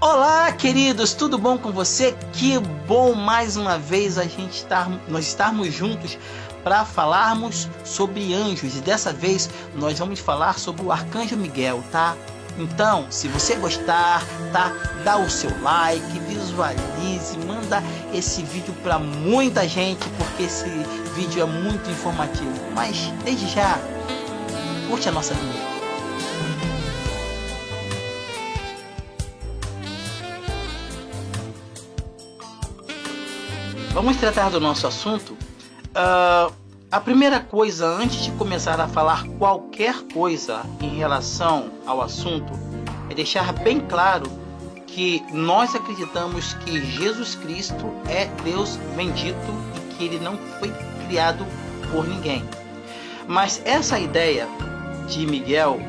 Olá, queridos, tudo bom com você? Que bom mais uma vez nós estarmos juntos para falarmos sobre anjos, e dessa vez nós vamos falar sobre o Arcanjo Miguel, tá? Então, se você gostar, tá? Dá o seu like, visualize, manda esse vídeo para muita gente, porque esse vídeo é muito informativo. Mas desde já, curte a nossa vinheta. Vamos tratar do nosso assunto. A primeira coisa, antes de começar a falar qualquer coisa em relação ao assunto, é deixar bem claro que nós acreditamos que Jesus Cristo é Deus bendito e que ele não foi criado por ninguém. Mas essa ideia de Miguel,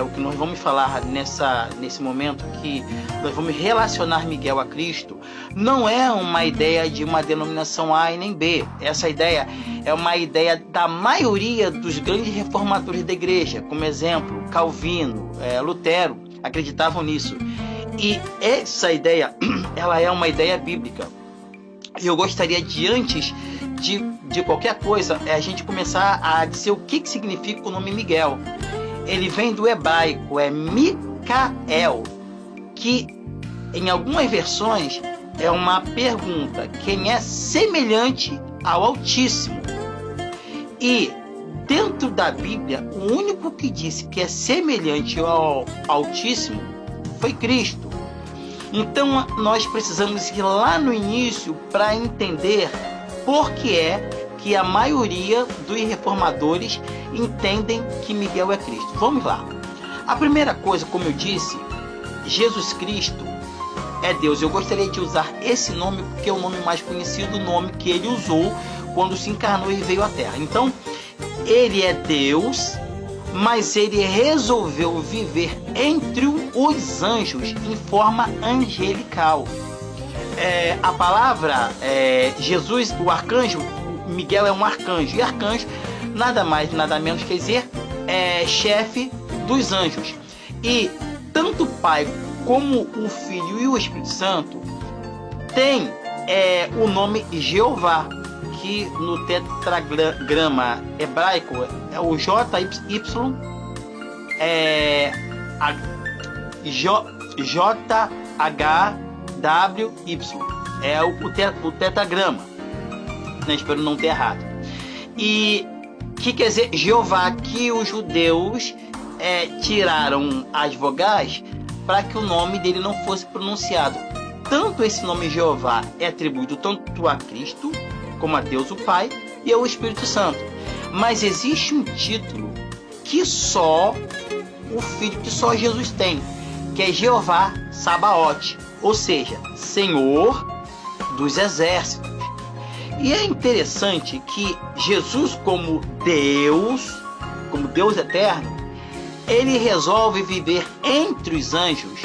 o que nós vamos falar nesse momento, que nós vamos relacionar Miguel a Cristo, não é uma ideia de uma denominação A e nem B. Essa ideia é uma ideia da maioria dos grandes reformadores da igreja, como exemplo, Calvino, Lutero, acreditavam nisso. E essa ideia, ela é uma ideia bíblica. E eu gostaria de, antes de qualquer coisa, a gente começar a dizer o que significa o nome Miguel. Ele vem do hebraico, é Micael, que em algumas versões é uma pergunta: quem é semelhante ao Altíssimo? E dentro da Bíblia, o único que disse que é semelhante ao Altíssimo foi Cristo. Então nós precisamos ir lá no início para entender por que é que a maioria dos reformadores entendem que Miguel é Cristo. Vamos lá. A primeira coisa, como eu disse, Jesus Cristo é Deus. Eu gostaria de usar esse nome porque é o nome mais conhecido, o nome que ele usou quando se encarnou e veio à Terra. Então, ele é Deus, mas ele resolveu viver entre os anjos em forma angelical. A palavra Jesus, o arcanjo, Miguel é um arcanjo, e arcanjo nada mais, nada menos quer dizer chefe dos anjos. E tanto o Pai como o Filho e o Espírito Santo tem o nome Jeová, que no tetragrama hebraico é o JYHWY, é o tetragrama, né? Espero não ter errado. E que quer dizer Jeová, que os judeus tiraram as vogais para que o nome dele não fosse pronunciado. Tanto esse nome Jeová é atribuído tanto a Cristo, como a Deus o Pai e ao Espírito Santo. Mas existe um título que só o Filho, que só Jesus tem, que é Jeová Sabaote, ou seja, Senhor dos Exércitos. E é interessante que Jesus, como Deus eterno, ele resolve viver entre os anjos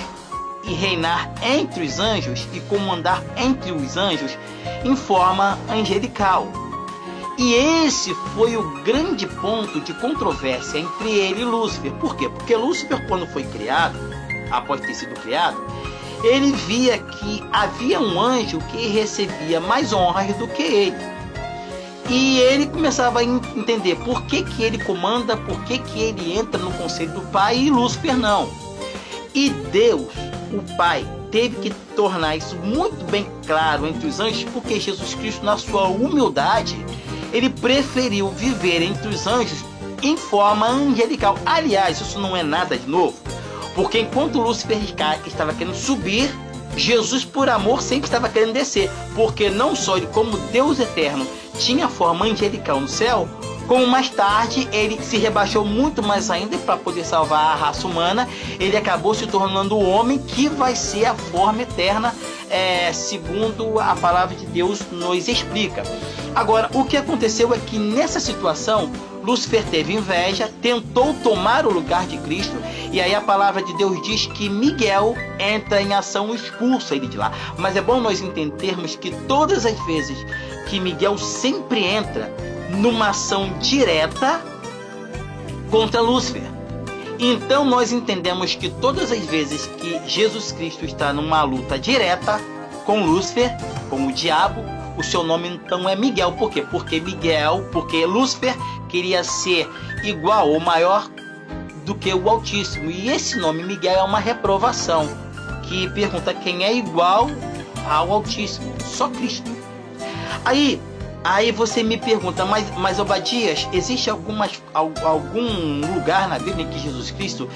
e reinar entre os anjos e comandar entre os anjos em forma angelical. E esse foi o grande ponto de controvérsia entre ele e Lúcifer. Por quê? Porque Lúcifer, quando foi criado, após ter sido criado, ele via que havia um anjo que recebia mais honras do que ele. E ele começava a entender por que ele comanda, por que ele entra no conselho do Pai e Lúcifer não. E Deus, o Pai, teve que tornar isso muito bem claro entre os anjos, porque Jesus Cristo, na sua humildade, ele preferiu viver entre os anjos em forma angelical. Aliás, isso não é nada de novo, porque enquanto Lúcifer estava querendo subir, Jesus, por amor, sempre estava querendo descer, porque não só ele, como Deus eterno, tinha forma angelical no céu, como mais tarde ele se rebaixou muito mais ainda para poder salvar a raça humana. Ele acabou se tornando o homem que vai ser a forma eterna, segundo a palavra de Deus nos explica. Agora, o que aconteceu é que nessa situação, Lúcifer teve inveja, tentou tomar o lugar de Cristo, e aí a palavra de Deus diz que Miguel entra em ação e expulsa ele de lá. Mas é bom nós entendermos que todas as vezes que Miguel sempre entra numa ação direta contra Lúcifer. Então nós entendemos que todas as vezes que Jesus Cristo está numa luta direta com Lúcifer, com o diabo, o seu nome então é Miguel. Por quê? Porque Lúcifer queria ser igual ou maior do que o Altíssimo. E esse nome Miguel é uma reprovação, que pergunta quem é igual ao Altíssimo. Só Cristo. Aí você me pergunta, mas Obadias, existe algum lugar na Bíblia em que Jesus Cristo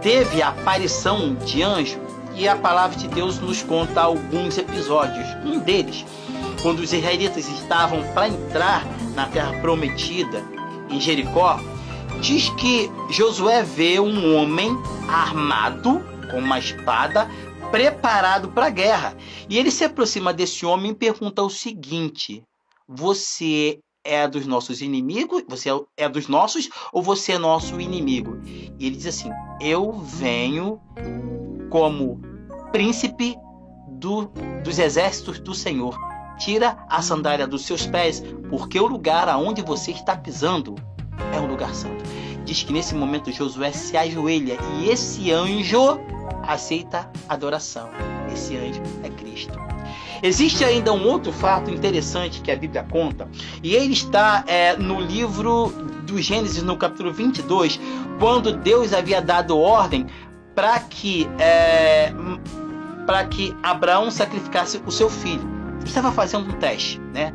teve a aparição de anjo? E a palavra de Deus nos conta alguns episódios. Um deles, quando os israelitas estavam para entrar na terra prometida, em Jericó, diz que Josué vê um homem armado com uma espada, preparado para a guerra. E ele se aproxima desse homem e pergunta o seguinte: você é dos nossos inimigos? Você é dos nossos ou você é nosso inimigo? E ele diz assim: eu venho como príncipe dos exércitos do Senhor. Tira a sandália dos seus pés, porque o lugar aonde você está pisando é um lugar santo. Diz que nesse momento Josué se ajoelha e esse anjo aceita adoração. Esse anjo é Cristo. Existe ainda um outro fato interessante que a Bíblia conta, e ele está no livro do Gênesis, no capítulo 22, quando Deus havia dado ordem para que Abraão sacrificasse o seu filho. Ele estava fazendo um teste, né?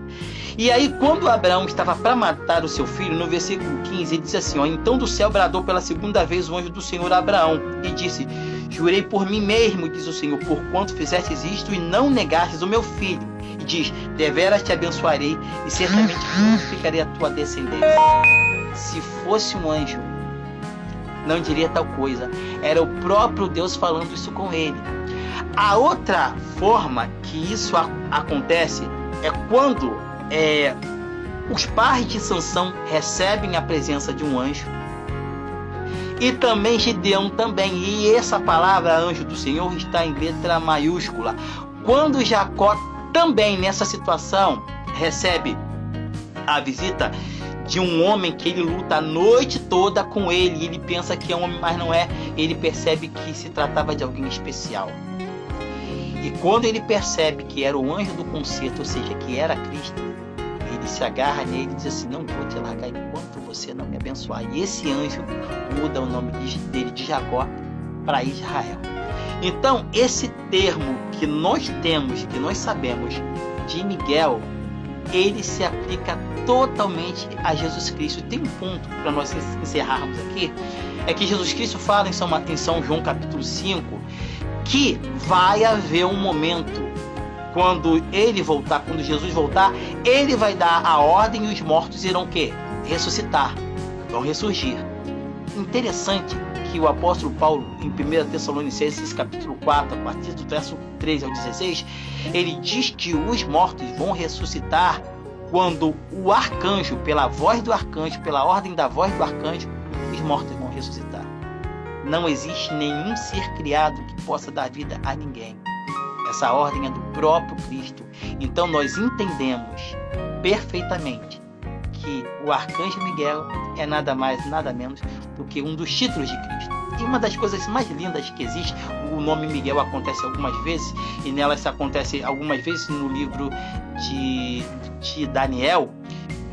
E aí, quando Abraão estava para matar o seu filho, no versículo 15, ele diz assim: então do céu bradou pela segunda vez o anjo do Senhor a Abraão e disse: jurei por mim mesmo, diz o Senhor, porquanto fizestes isto e não negastes o meu filho. E diz: deveras te abençoarei e certamente multiplicarei a tua descendência. Se fosse um anjo, não diria tal coisa. Era o próprio Deus falando isso com ele. A outra forma que isso acontece é quando os pais de Sansão recebem a presença de um anjo, e também Gideão também. E essa palavra anjo do Senhor está em letra maiúscula. Quando Jacó também nessa situação recebe a visita de um homem que ele luta a noite toda com ele, e ele pensa que é um homem, mas não é. Ele percebe que se tratava de alguém especial. E quando ele percebe que era o anjo do concerto, ou seja, que era Cristo, ele se agarra nele e diz assim: não vou te largar enquanto você não me abençoar. E esse anjo muda o nome dele de Jacó para Israel. Então, esse termo que nós temos, que nós sabemos de Miguel, ele se aplica totalmente a Jesus Cristo. Tem um ponto para nós encerrarmos aqui, é que Jesus Cristo fala em São João capítulo 5, que vai haver um momento, quando Jesus voltar, ele vai dar a ordem e os mortos irão o quê? Ressuscitar, vão ressurgir. Interessante que o apóstolo Paulo, em 1 Tessalonicenses capítulo 4, a partir do verso 13 ao 16, ele diz que os mortos vão ressuscitar quando o arcanjo, pela voz do arcanjo, pela ordem da voz do arcanjo, os mortos vão ressuscitar. Não existe nenhum ser criado que possa dar vida a ninguém. Essa ordem é do próprio Cristo. Então nós entendemos perfeitamente que o arcanjo Miguel é nada mais, nada menos do que um dos títulos de Cristo. E uma das coisas mais lindas que existe, o nome Miguel acontece algumas vezes, e nelas acontece algumas vezes no livro de Daniel,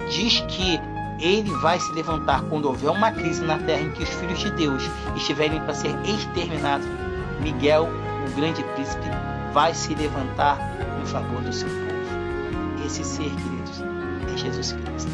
diz que ele vai se levantar quando houver uma crise na terra em que os filhos de Deus estiverem para ser exterminados. Miguel, o grande príncipe, vai se levantar em favor do seu povo. Esse ser, queridos, é Jesus Cristo.